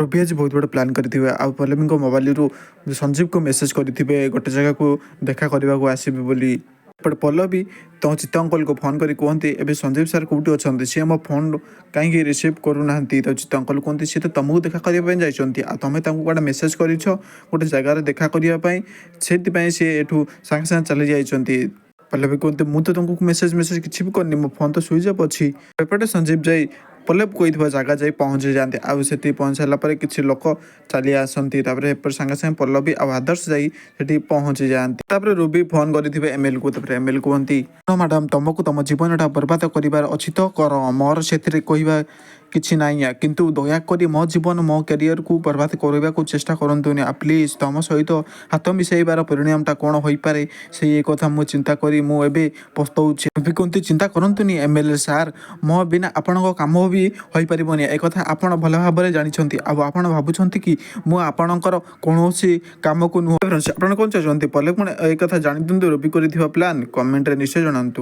ରବି ଆଜି ବହୁତ ବଡ଼ ପ୍ଲାନ୍ କରିଥିବେ ଆଉ ପଲ୍ଲବୀଙ୍କ ମୋବାଇଲରୁ ସଞ୍ଜୀବକୁ ମେସେଜ୍ କରିଥିବେ ଗୋଟେ ଜାଗାକୁ ଦେଖା କରିବାକୁ ଆସିବେ ବୋଲି। ଏପଟେ ପଲ୍ଲବୀ ତମ ଚିତ୍ତ ଅଙ୍କଲକୁ ଫୋନ୍ କରି କୁହନ୍ତି ଏବେ ସଞ୍ଜୀବ ସାର୍ କେଉଁଠି ଅଛନ୍ତି, ସିଏ ମୋ ଫୋନ୍ କାହିଁକି ରିସିଭ୍ କରୁନାହାନ୍ତି। ତ ଚିତ୍ତ ଅଙ୍କଲ କୁହନ୍ତି ସିଏ ତ ତମକୁ ଦେଖା କରିବା ପାଇଁ ଯାଇଛନ୍ତି ଆଉ ତମେ ତାଙ୍କୁ କୁଆଡ଼େ ମେସେଜ୍ କରିଛ ଗୋଟେ ଜାଗାରେ ଦେଖା କରିବା ପାଇଁ, ସେଥିପାଇଁ ସିଏ ଏଠୁ ସାଙ୍ଗେ ସାଙ୍ଗେ ଚାଲି ଯାଇଛନ୍ତି। ପଲ୍ଲବୀ କୁହନ୍ତି ମୁଁ ତ ତୁମକୁ ମେସେଜ୍ କିଛି ବି କରିନି, ମୋ ଫୋନ୍ ତ ସୁଇଚ୍ ଅଫ୍ ଅଛି। ଏପଟେ ସଞ୍ଜୀବ ଯାଇ ପଲ୍ଲବୀ କହିଥିବା ଜାଗା ଯାଇ ପହଞ୍ଚି ଯାଆନ୍ତି ଆଉ ସେଠି ପହଞ୍ଚି ସାରିଲା ପରେ କିଛି ଲୋକ ଚାଲି ଆସନ୍ତି। ତାପରେ ଏପଟେ ସାଙ୍ଗେ ସାଙ୍ଗେ ପଲ୍ଲବୀ ଆଉ ଆଦର୍ଶ ଯାଇ ସେଠି ପହଞ୍ଚି ଯାଆନ୍ତି। ତାପରେ ରୁବି ଫୋନ୍ କରିଥିବେ ଏମଏଲ୍କୁ। ତାପରେ ଏମଏଲ୍ କୁହନ୍ତି ହଁ ମ୍ୟାଡ଼ାମ୍, ତମକୁ ତମ ଜୀବନଟା ବର୍ବାଦ କରିବାର ଅଛି ତ କର, ମୋର ସେଥିରେ କହିବା କିଛି ନାହିଁ, କିନ୍ତୁ ଦୟାକରି ମୋ ଜୀବନ ମୋ କ୍ୟାରିୟରକୁ ବର୍ବାଦ କରିବାକୁ ଚେଷ୍ଟା କରନ୍ତୁନି ପ୍ଲିଜ୍। ତମ ସହିତ ହାତ ମିଶାଇବାର ପରିଣାମଟା କ'ଣ ହୋଇପାରେ ସେଇ କଥା ମୁଁ ଚିନ୍ତା କରି ମୁଁ ଏବେ ପସ୍ତଉଛି। ରବି କୁହନ୍ତି ଚିନ୍ତା କରନ୍ତୁନି ଏମଏଲ୍ଏ ସାର୍, ମୋ ବିନା ଆପଣଙ୍କ କାମ ବି ହୋଇପାରିବନି, ଏକଥା ଆପଣ ଭଲ ଭାବରେ ଜାଣିଛନ୍ତି। ଆଉ ଆପଣ ଭାବୁଛନ୍ତି କି ମୁଁ ଆପଣଙ୍କର କୌଣସି କାମକୁ ନୁହଁ। ଆପଣ କ'ଣ ଚାହୁଁଛନ୍ତି ପଲ୍ଲବୀ କ'ଣ ଏ କଥା ଜାଣିଦିଅନ୍ତୁ ରବି କରିଥିବା ପ୍ଲାନ୍? କମେଣ୍ଟରେ ନିଶ୍ଚୟ ଜଣାନ୍ତୁ।